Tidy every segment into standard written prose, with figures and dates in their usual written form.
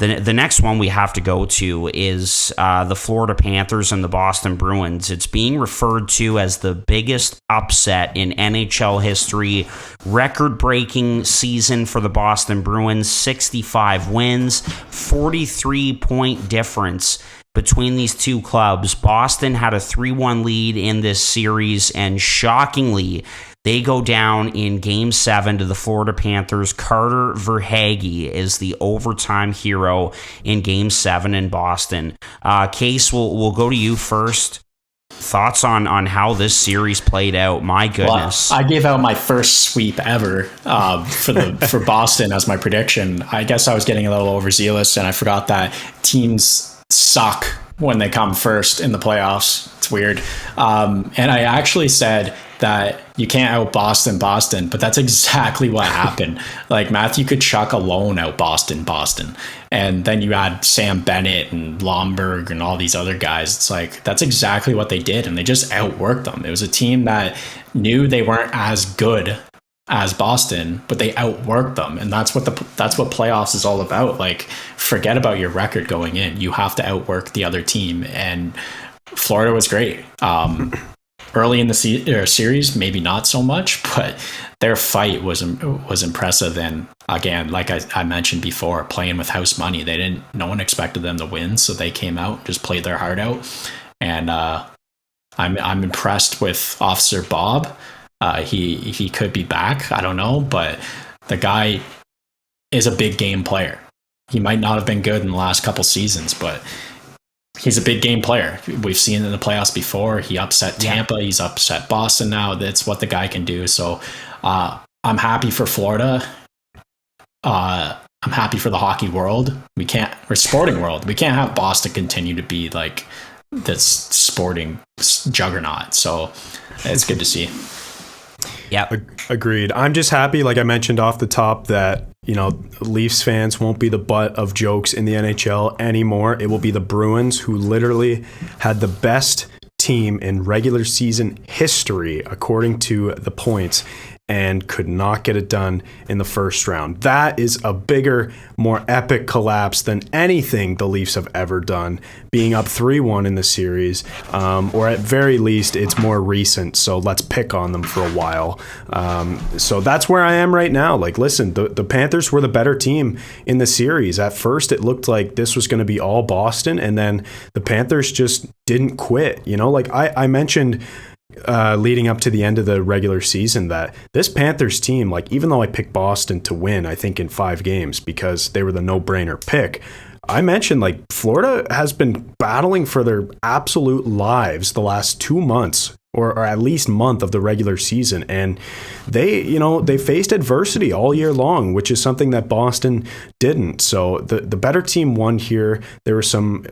The next one we have to go to is the Florida Panthers and the Boston Bruins. It's being referred to as the biggest upset in NHL history. Record-breaking season for the Boston Bruins, 65 wins, 43-point difference between these two clubs. Boston had a 3-1 lead in this series, and shockingly, they go down in Game 7 to the Florida Panthers. Carter Verhaeghe is the overtime hero in Game 7 in Boston. Case, we'll go to you first. Thoughts on how this series played out? My goodness. Well, I gave out my first sweep ever for Boston as my prediction. I guess I was getting a little overzealous, and I forgot that teams suck when they come first in the playoffs. It's weird. And I actually said that you can't out Boston, but that's exactly what happened. Like, Matthew Tkachuk alone out Boston. And then you add Sam Bennett and Lomberg and all these other guys. It's like, that's exactly what they did. And they just outworked them. It was a team that knew they weren't as good as Boston, but they outworked them. And that's what playoffs is all about. Like, forget about your record going in. You have to outwork the other team. And Florida was great. Early in the series, maybe not so much, but their fight was impressive. And again, like I mentioned before, playing with house money, no one expected them to win, so they came out, just played their heart out. And I'm impressed with Officer Bob. He could be back, I don't know, but the guy is a big game player. He might not have been good in the last couple seasons, but he's a big game player. We've seen it in the playoffs before. He upset Tampa. He's upset Boston now. That's what the guy can do. So I'm happy for Florida. I'm happy for the hockey world. We're sporting world. We can't have Boston continue to be like this sporting juggernaut. So it's good to see. Yeah, agreed. I'm just happy, like I mentioned off the top, that Leafs fans won't be the butt of jokes in the NHL anymore. It will be the Bruins, who literally had the best team in regular season history according to the points, and could not get it done in the first round. That is a bigger, more epic collapse than anything the Leafs have ever done, being up 3-1 in the series, or at very least, it's more recent, so let's pick on them for a while. So that's where I am right now. Like, listen, the Panthers were the better team in the series. At first, it looked like this was going to be all Boston, and then the Panthers just didn't quit. Like I mentioned leading up to the end of the regular season, that this Panthers team, like, even though I picked Boston to win, I think in 5 games because they were the no-brainer pick, I mentioned, like, Florida has been battling for their absolute lives the last 2 months, or at least month of the regular season. And they faced adversity all year long, which is something that Boston didn't. So the better team won here. There were some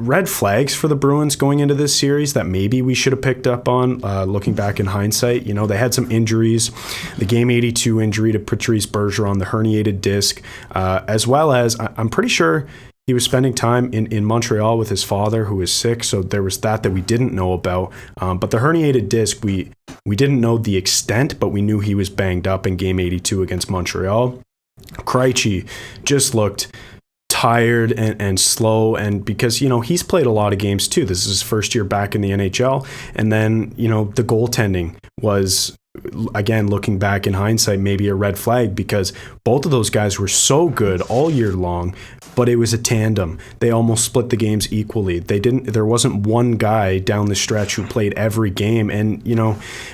red flags for the Bruins going into this series that maybe we should have picked up on, looking back in hindsight. They had some injuries, the Game 82 injury to Patrice Bergeron, the herniated disc, as well as I'm pretty sure he was spending time in Montreal with his father, who is sick, so there was that we didn't know about. But the herniated disc, we didn't know the extent, but we knew he was banged up in Game 82 against Montreal. Krejci just looked tired and slow, and because he's played a lot of games too. This is his first year back in the NHL, and then the goaltending was, again, looking back in hindsight, maybe a red flag, because both of those guys were so good all year long, but it was a tandem. They almost split the games equally. There wasn't one guy down the stretch who played every game. And,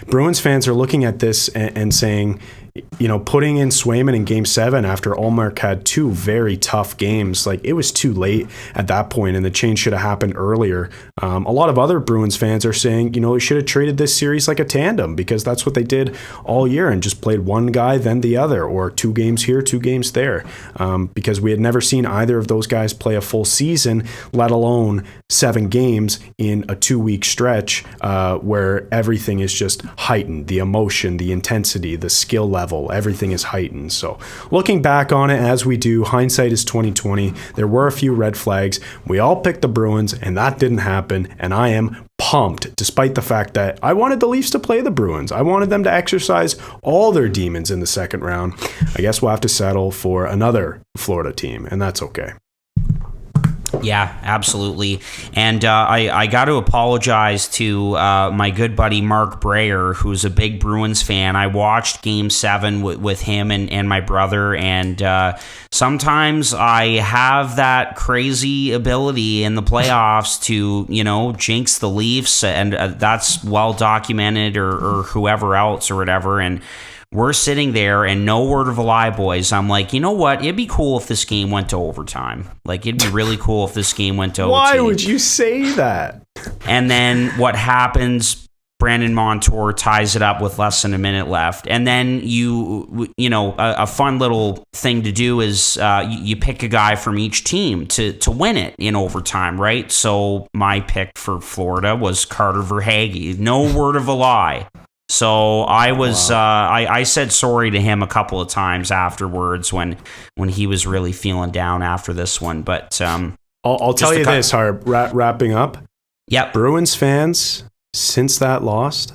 Bruins fans are looking at this and saying, putting in Swayman in Game 7 after Ullmark had 2 very tough games, like, it was too late at that point, and the change should have happened earlier. A lot of other Bruins fans are saying, we should have treated this series like a tandem, because that's what they did all year, and just played one guy, then the other, or 2 games here, 2 games there, because we had never seen either of those guys play a full season, let alone 7 games in a 2-week stretch, where everything is just heightened. The emotion, the intensity, the skill level, everything is heightened. So looking back on it, as we do, hindsight is 2020. There were a few red flags. We all picked the Bruins, and that didn't happen. And I am pumped, despite the fact that I wanted the Leafs to play the Bruins. I wanted them to exercise all their demons in the second round. I guess we'll have to settle for another Florida team, and that's okay. Yeah, absolutely. And I got to apologize to my good buddy Mark Breyer, who's a big Bruins fan. I watched Game 7 with him and my brother, and sometimes I have that crazy ability in the playoffs to, jinx the Leafs, and that's well documented, or whoever else or whatever. And we're sitting there, and no word of a lie, boys. I'm like, you know what? It'd be cool if this game went to overtime. Like, it'd be really cool if this game went to OT. Why would you say that? And then what happens? Brandon Montour ties it up with less than a minute left. And then a fun little thing to do is you pick a guy from each team to win it in overtime, right? So my pick for Florida was Carter Verhaeghe. No word of a lie. So I was I said sorry to him a couple of times afterwards when he was really feeling down after this one. But I'll tell you this, Harb, wrapping up. Yep. Bruins fans, since that loss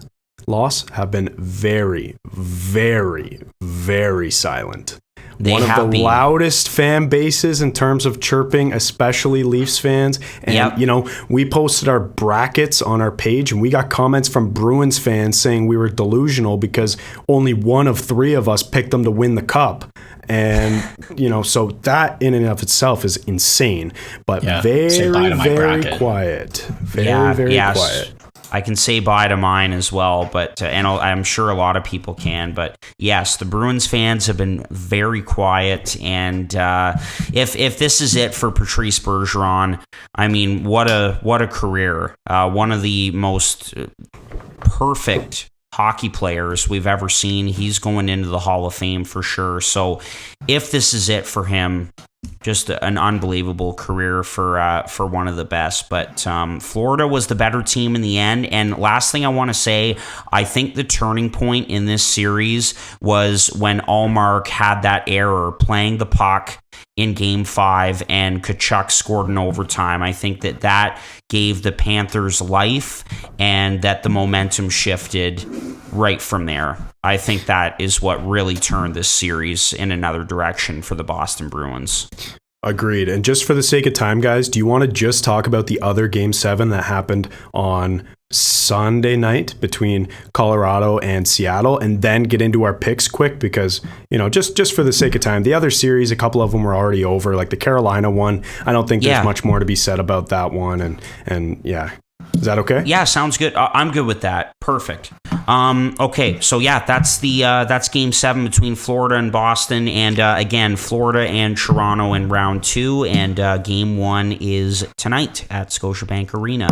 have been very, very, very silent. One of the loudest fan bases in terms of chirping, especially Leafs fans. And, we posted our brackets on our page, and we got comments from Bruins fans saying we were delusional because only one of 3 of us picked them to win the cup. And, so that in and of itself is insane. But very, very quiet. Very quiet. I can say bye to mine as well, but and I'm sure a lot of people can. But yes, the Bruins fans have been very quiet, and if this is it for Patrice Bergeron, I mean, what a career! One of the most perfect hockey players we've ever seen. He's going into the Hall of Fame for sure. So if this is it for him, just an unbelievable career for one of the best. But Florida was the better team in the end. And last thing I want to say, I think the turning point in this series was when Ullmark had that error playing the puck in Game 5 and Tkachuk scored in overtime. I think that gave the Panthers life and that the momentum shifted right from there. I think that is what really turned this series in another direction for the Boston Bruins. Agreed. And just for the sake of time, guys, do you want to just talk about the other Game 7 that happened on Sunday night between Colorado and Seattle, and then get into our picks quick? Because, just for the sake of time, the other series, a couple of them were already over. Like the Carolina one, I don't think there's much more to be said about that one. And yeah. Is that okay? Yeah, sounds good. I'm good with that. Perfect. Okay, so that's Game 7 between Florida and Boston, and again, Florida and Toronto in round 2, and Game 1 is tonight at Scotiabank Arena.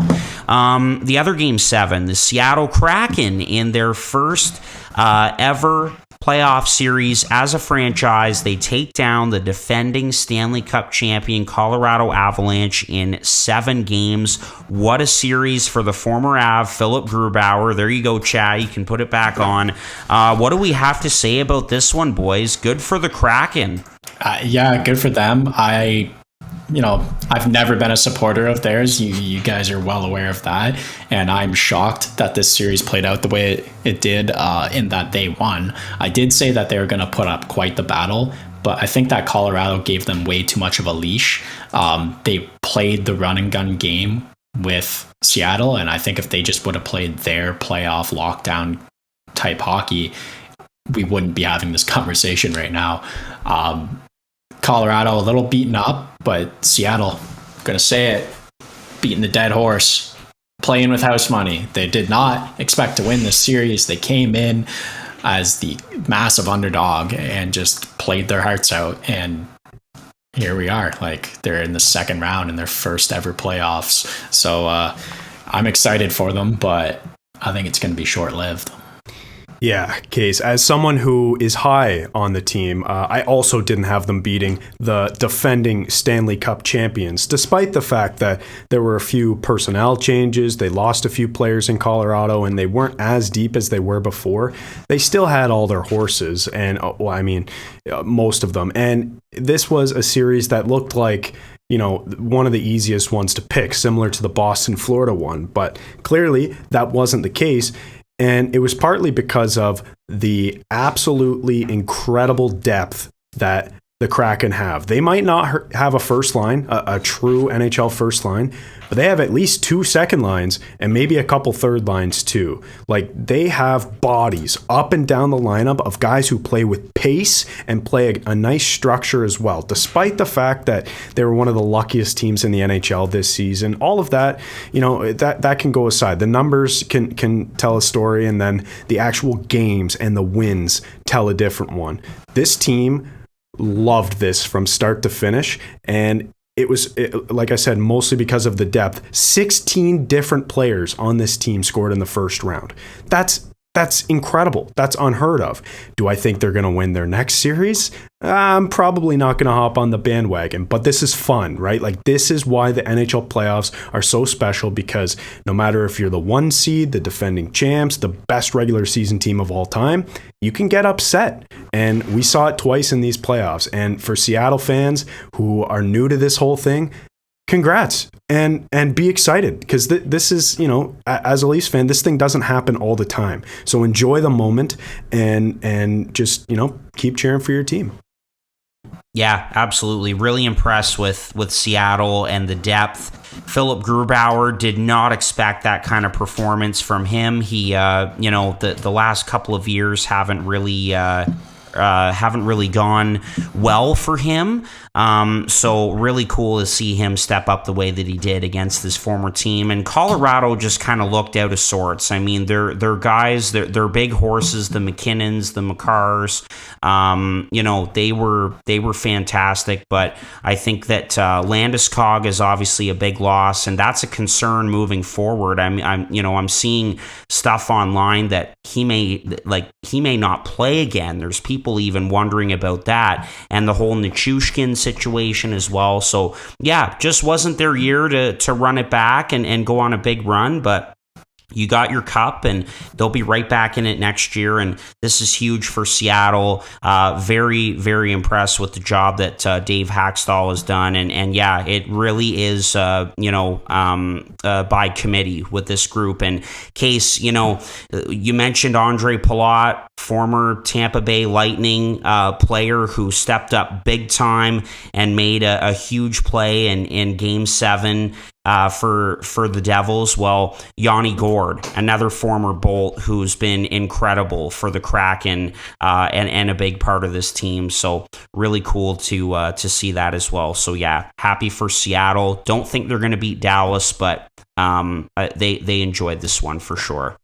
The other Game 7, the Seattle Kraken in their first ever playoff series as a franchise, they take down the defending Stanley Cup champion Colorado Avalanche in 7 games. What a series for the former Av, Philip Grubauer. There you go, Chad. You can put it back on. What do we have to say about this one, boys? Good for the Kraken. Good for them. I've never been a supporter of theirs. You guys are well aware of that. And I'm shocked that this series played out the way it did in that they won. I did say that they were going to put up quite the battle, but I think that Colorado gave them way too much of a leash. They played the run and gun game with Seattle, and I think if they just would have played their playoff lockdown type hockey, we wouldn't be having this conversation right now. Colorado a little beaten up, but Seattle, gonna say it, beating the dead horse, playing with house money. They did not expect to win this series. They came in as the massive underdog and just played their hearts out. And here we are. Like, they're in the second round in their first ever playoffs. So I'm excited for them, but I think it's going to be short-lived. Yeah, Case, as someone who is high on the team, I also didn't have them beating the defending Stanley Cup champions, despite the fact that there were a few personnel changes. They lost a few players in Colorado, and they weren't as deep as they were before. They still had all their horses, and most of them. And this was a series that looked like, one of the easiest ones to pick, similar to the Boston-Florida one. But clearly, that wasn't the case. And it was partly because of the absolutely incredible depth that the Kraken have. They might not have a first line, a true NHL first line, but they have at least 2 second lines and maybe a couple third lines too. Like, they have bodies up and down the lineup of guys who play with pace and play a nice structure as well. Despite the fact that they were one of the luckiest teams in the NHL this season, all of that, that can go aside. The numbers can tell a story, and then the actual games and the wins tell a different one. This team loved this from start to finish, and it was, like I said, mostly because of the depth. 16 different players on this team scored in the first round. That's incredible. That's unheard of. Do I think they're going to win their next series? I'm probably not going to hop on the bandwagon, but this is fun, right? Like, this is why the NHL playoffs are so special, because no matter if you're the 1 seed, the defending champs, the best regular season team of all time, you can get upset. And we saw it twice in these playoffs. And for Seattle fans who are new to this whole thing, congrats, and be excited, because this is, as a Leafs fan, this thing doesn't happen all the time. So enjoy the moment and just, keep cheering for your team. Yeah, absolutely. Really impressed with Seattle and the depth. Philip Grubauer, did not expect that kind of performance from him. He, the last couple of years haven't really gone well for him. So really cool to see him step up the way that he did against this former team. And Colorado just kind of looked out of sorts. I mean, they're guys, they're big horses, the McKinnons, the Makars. They were fantastic, but I think that Landeskog is obviously a big loss, and that's a concern moving forward. I'm seeing stuff online that he may not play again. There's people even wondering about that, and the whole Nichushkin situation as well. So yeah, just wasn't their year to run it back and go on a big run, but you got your cup, and they'll be right back in it next year. And this is huge for Seattle. Very, very impressed with the job that Dave Haxtell has done. And yeah, it really is, by committee with this group. And Case, you mentioned Andre Palat, former Tampa Bay Lightning player who stepped up big time and made a huge play in Game 7 for the Devils. Well, Yanni Gord, another former Bolt who's been incredible for the Kraken and a big part of this team. So really cool to see that as well. So yeah, happy for Seattle. Don't think they're going to beat Dallas, but they enjoyed this one for sure.